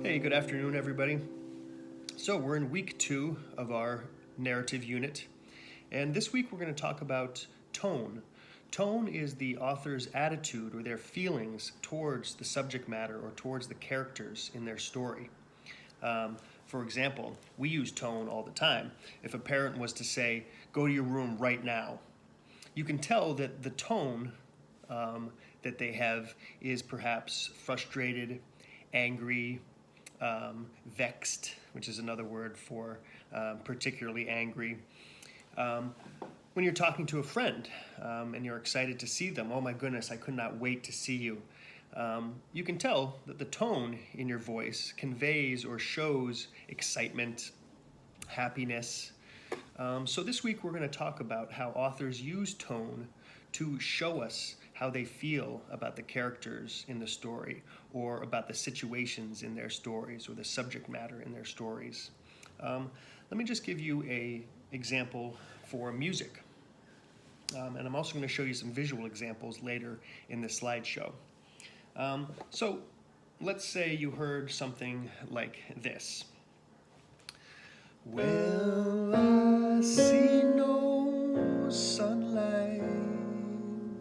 Hey, good afternoon, everybody. So, we're in week 2 of our narrative unit, and this week we're going to talk about tone. Tone is the author's attitude or their feelings towards the subject matter or towards the characters in their story. For example, we use tone all the time. If a parent was to say, "Go to your room right now," you can tell that the tone that they have is perhaps frustrated, angry, vexed, which is another word for particularly angry. Um, when you're talking to a friend and you're excited to see them, oh my goodness, I could not wait to see you. You can tell that the tone in your voice conveys or shows excitement, happiness. So this week we're going to talk about how authors use tone to show us how they feel about the characters in the story or about the situations in their stories or the subject matter in their stories. Let me just give you an example for music. And I'm also going to show you some visual examples later in this slideshow. So let's say you heard something like this. Well, I see no sunlight.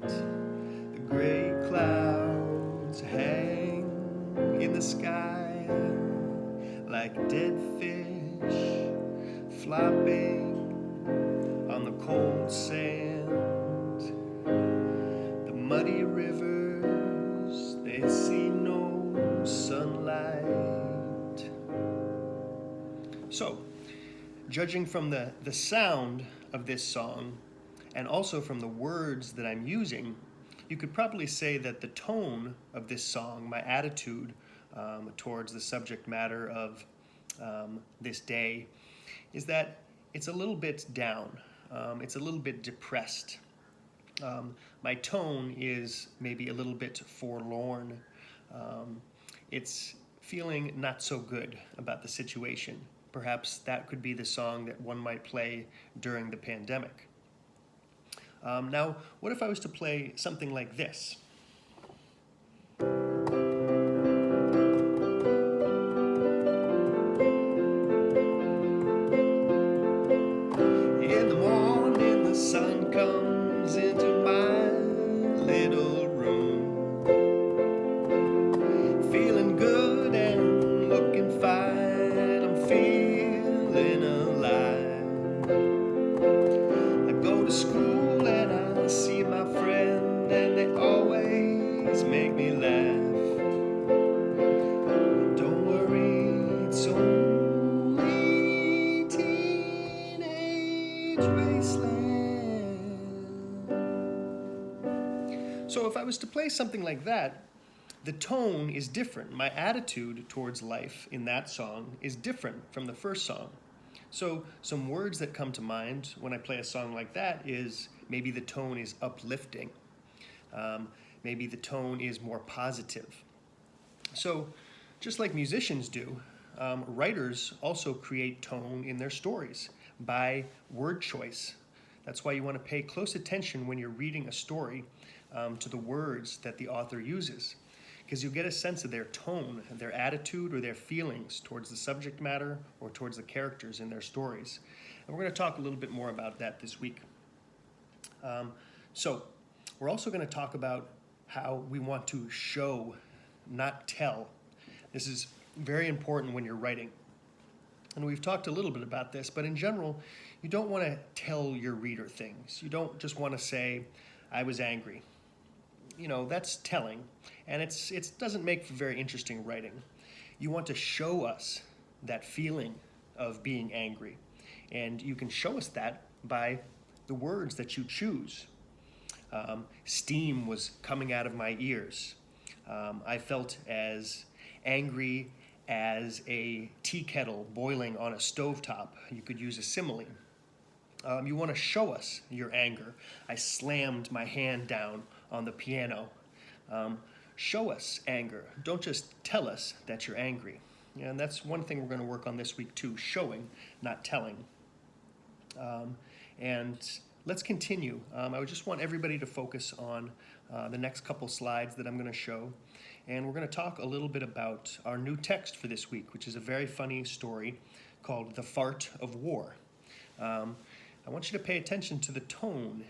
The gray clouds hang in the sky like dead fish flopping on the cold sand. The muddy rivers, they see no sunlight. So, judging from the sound of this song and also from the words that I'm using, you could probably say that the tone of this song, my attitude towards the subject matter of this day, is that it's a little bit down. It's a little bit depressed. My tone is maybe a little bit forlorn. It's feeling not so good about the situation. Perhaps that could be the song that one might play during the pandemic. Now, what if I was to play something like this? In the morning, the sun comes into my little room, feeling good and looking fine. I'm feeling alive. I go to school and I see my friend, and they always make me laugh. Don't worry, it's only teenage wasteland. So if I was to play something like that, the tone is different. My attitude towards life in that song is different from the first song. So some words that come to mind when I play a song like that is maybe the tone is uplifting. Maybe the tone is more positive. So just like musicians do, writers also create tone in their stories by word choice. That's why you want to pay close attention when you're reading a story to the words that the author uses, because you'll get a sense of their tone, their attitude, or their feelings towards the subject matter or towards the characters in their stories. And we're going to talk a little bit more about that this week. So we're also going to talk about how we want to show, not tell. This is very important when you're writing. And we've talked a little bit about this, but in general, you don't want to tell your reader things. You don't just want to say, I was angry. That's telling, and it doesn't make for very interesting writing. You want to show us that feeling of being angry, and you can show us that by the words that you choose. Steam was coming out of my ears. I felt as angry as a tea kettle boiling on a stovetop. You could use a simile. You want to show us your anger. I slammed my hand down on the piano. Show us anger. Don't just tell us that you're angry. And that's one thing we're going to work on this week too, showing, not telling. And let's continue. I would just want everybody to focus on the next couple slides that I'm going to show. and we're going to talk a little bit about our new text for this week, which is a very funny story called The Fart of War. I want you to pay attention to the tone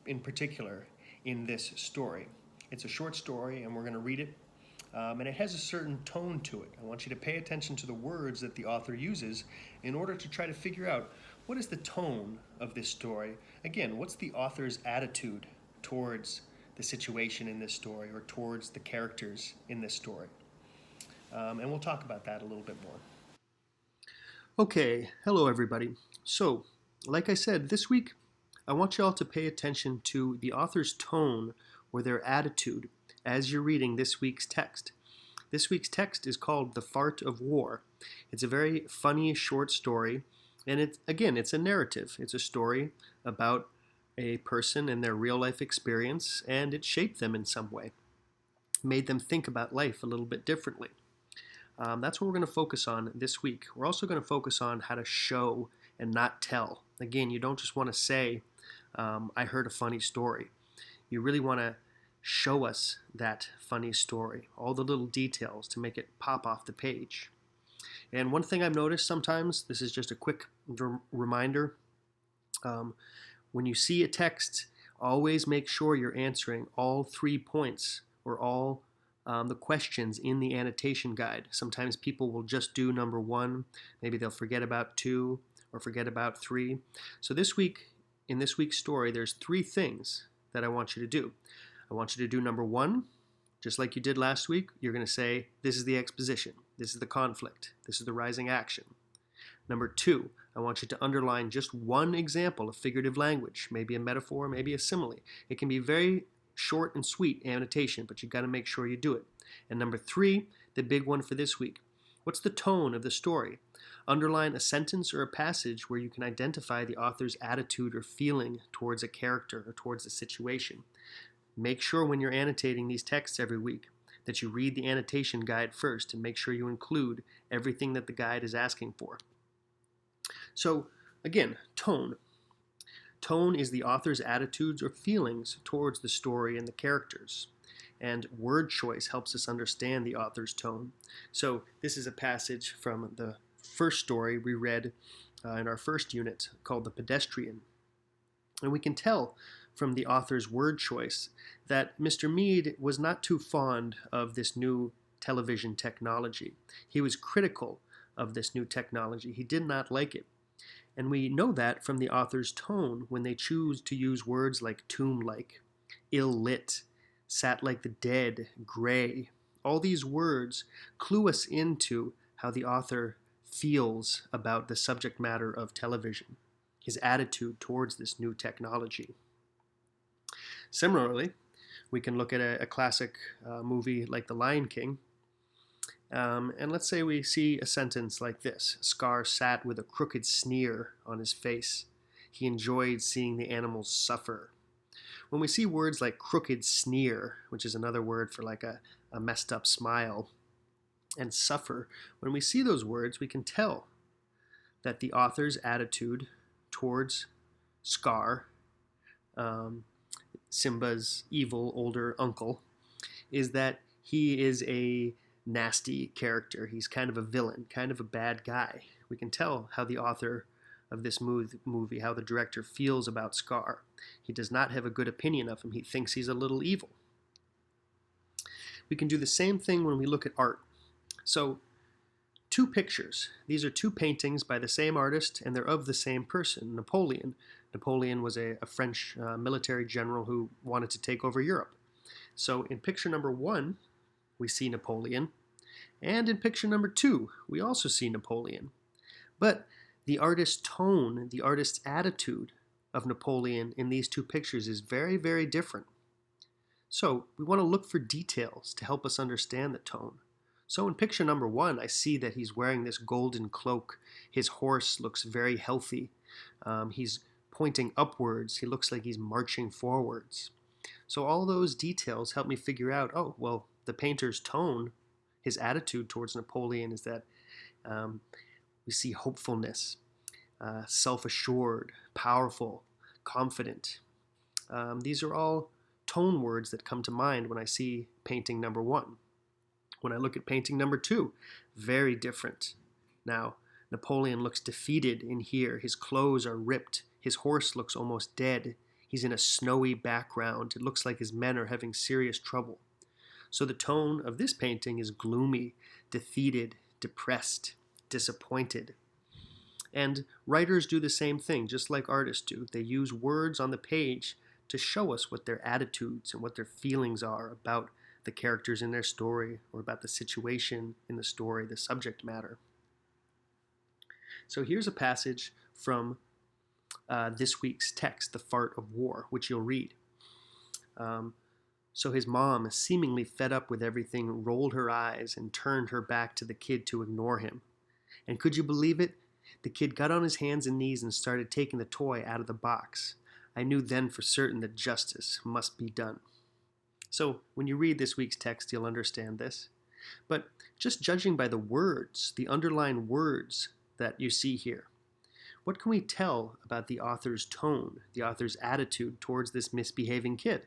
in particular in this story. It's a short story, and we're going to read it, and it has a certain tone to it. I want you to pay attention to the words that the author uses in order to try to figure out what is the tone of this story. Again, what's the author's attitude towards the situation in this story or towards the characters in this story. And we'll talk about that a little bit more. Okay, hello everybody. So, like I said, this week I want you all to pay attention to the author's tone or their attitude as you're reading this week's text. This week's text is called The Fart of War. It's a very funny short story, and it's a narrative. It's a story about a person and their real life experience, and it shaped them in some way, made them think about life a little bit differently. That's what we're going to focus on this week. We're also going to focus on how to show and not tell. Again, you don't just want to say, I heard a funny story. You really want to show us that funny story, all the little details to make it pop off the page. And one thing I've noticed sometimes, this is just a quick reminder, when you see a text, always make sure you're answering all 3 points or all the questions in the annotation guide. Sometimes people will just do number 1, maybe they'll forget about 2 or forget about 3. So this week, in this week's story, there's 3 things that I want you to do. I want you to do number 1, just like you did last week. You're going to say, this is the exposition, this is the conflict, this is the rising action. Number 2, I want you to underline just one example of figurative language, maybe a metaphor, maybe a simile. It can be very short and sweet annotation, but you've got to make sure you do it. And number 3, the big one for this week. What's the tone of the story? Underline a sentence or a passage where you can identify the author's attitude or feeling towards a character or towards a situation. Make sure when you're annotating these texts every week that you read the annotation guide first and make sure you include everything that the guide is asking for. So, again, tone. Tone is the author's attitudes or feelings towards the story and the characters. And word choice helps us understand the author's tone. So, this is a passage from the first story we read in our first unit called The Pedestrian. And we can tell from the author's word choice that Mr. Mead was not too fond of this new television technology. He was critical of this new technology. He did not like it. And we know that from the author's tone when they choose to use words like tomb-like, ill-lit, sat like the dead, gray. All these words clue us into how the author feels about the subject matter of television, his attitude towards this new technology. Similarly, we can look at a classic movie like The Lion King, and let's say we see a sentence like this. Scar sat with a crooked sneer on his face. He enjoyed seeing the animals suffer. When we see words like crooked sneer, which is another word for like a messed up smile, and suffer, when we see those words, we can tell that the author's attitude towards Scar, Simba's evil older uncle, is that he is a nasty character. He's kind of a villain, kind of a bad guy. We can tell how the author of this movie, how the director feels about Scar. He does not have a good opinion of him. He thinks he's a little evil. We can do the same thing when we look at art. So, 2 pictures. These are 2 paintings by the same artist, and they're of the same person, Napoleon. Napoleon was a French military general who wanted to take over Europe. So in picture number 1, we see Napoleon, and in picture number 2, we also see Napoleon. But the artist's tone, the artist's attitude of Napoleon in these 2 pictures is very, very different. So we want to look for details to help us understand the tone. So in picture number 1, I see that he's wearing this golden cloak. His horse looks very healthy. He's pointing upwards. He looks like he's marching forwards. So all those details help me figure out, oh, well, the painter's tone, his attitude towards Napoleon is that we see hopefulness, self-assured, powerful, confident. These are all tone words that come to mind when I see painting number 1. When I look at painting number 2, very different. Now, Napoleon looks defeated in here. His clothes are ripped. His horse looks almost dead. He's in a snowy background. It looks like his men are having serious trouble. So the tone of this painting is gloomy, defeated, depressed, disappointed. And writers do the same thing, just like artists do. They use words on the page to show us what their attitudes and what their feelings are about the characters in their story or about the situation in the story, the subject matter. So here's a passage from this week's text, The Fart of War, which you'll read. So his mom, seemingly fed up with everything, rolled her eyes and turned her back to the kid to ignore him. And could you believe it? The kid got on his hands and knees and started taking the toy out of the box. I knew then for certain that justice must be done. So when you read this week's text, you'll understand this. But just judging by the words, the underlined words that you see here, what can we tell about the author's tone, the author's attitude towards this misbehaving kid?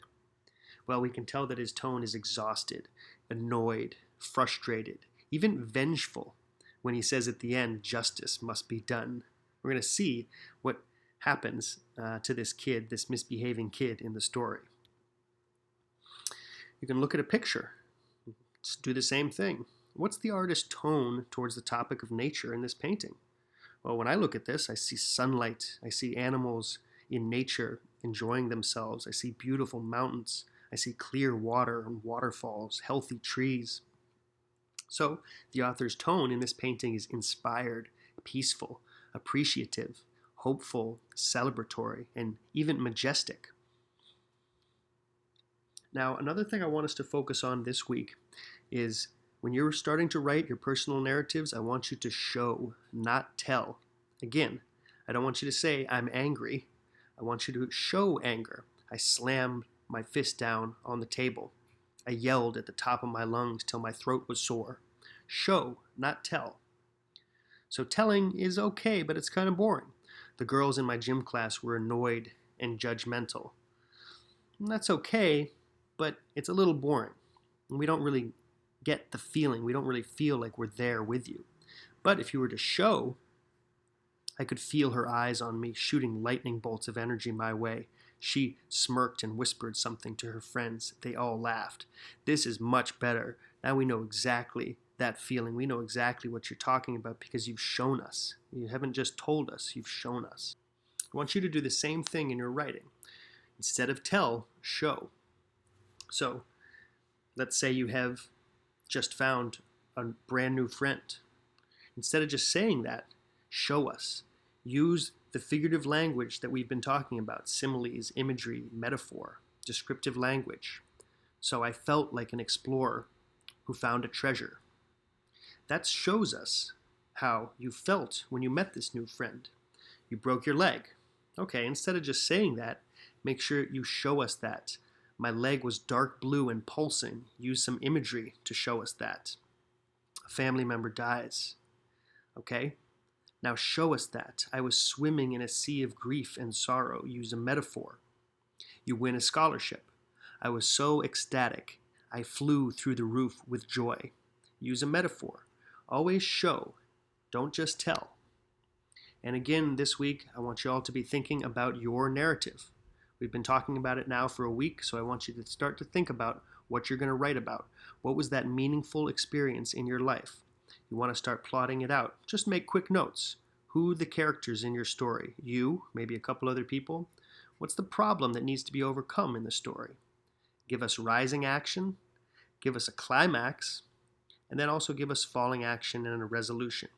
Well, we can tell that his tone is exhausted, annoyed, frustrated, even vengeful when he says at the end, justice must be done. We're going to see what happens to this kid, this misbehaving kid in the story. You can look at a picture. Let's do the same thing. What's the artist's tone towards the topic of nature in this painting? Well, when I look at this, I see sunlight. I see animals in nature enjoying themselves. I see beautiful mountains. I see clear water and waterfalls, healthy trees. So the author's tone in this painting is inspired, peaceful, appreciative, hopeful, celebratory, and even majestic. Now, another thing I want us to focus on this week is when you're starting to write your personal narratives, I want you to show, not tell. Again, I don't want you to say, I'm angry. I want you to show anger. I slammed my fist down on the table. I yelled at the top of my lungs till my throat was sore. Show, not tell. So telling is okay, but it's kind of boring. The girls in my gym class were annoyed and judgmental. And that's okay, but it's a little boring. And we don't really get the feeling. We don't really feel like we're there with you. But if you were to show, I could feel her eyes on me, shooting lightning bolts of energy my way. She smirked and whispered something to her friends. They all laughed. This is much better. Now we know exactly that feeling. We know exactly what you're talking about because you've shown us. You haven't just told us, you've shown us. I want you to do the same thing in your writing. Instead of tell, show. So, let's say you have just found a brand new friend. Instead of just saying that, show us. Use the figurative language that we've been talking about, similes, imagery, metaphor, descriptive language. So I felt like an explorer who found a treasure. That shows us how you felt when you met this new friend. You broke your leg. Okay, instead of just saying that, make sure you show us that. My leg was dark blue and pulsing. Use some imagery to show us that. A family member dies. Okay? Now show us that. I was swimming in a sea of grief and sorrow. Use a metaphor. You win a scholarship. I was so ecstatic. I flew through the roof with joy. Use a metaphor. Always show. Don't just tell. And again, this week, I want you all to be thinking about your narrative. We've been talking about it now for a week, so I want you to start to think about what you're going to write about. What was that meaningful experience in your life? You want to start plotting it out. Just make quick notes. Who are the characters in your story? You, maybe a couple other people. What's the problem that needs to be overcome in the story? Give us rising action, give us a climax, and then also give us falling action and a resolution.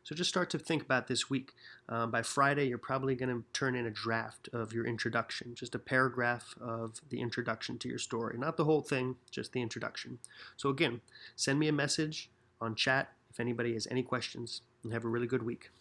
So just start to think about this week. By Friday, you're probably going to turn in a draft of your introduction, just a paragraph of the introduction to your story. Not the whole thing, just the introduction. So again, send me a message on chat if anybody has any questions, and have a really good week.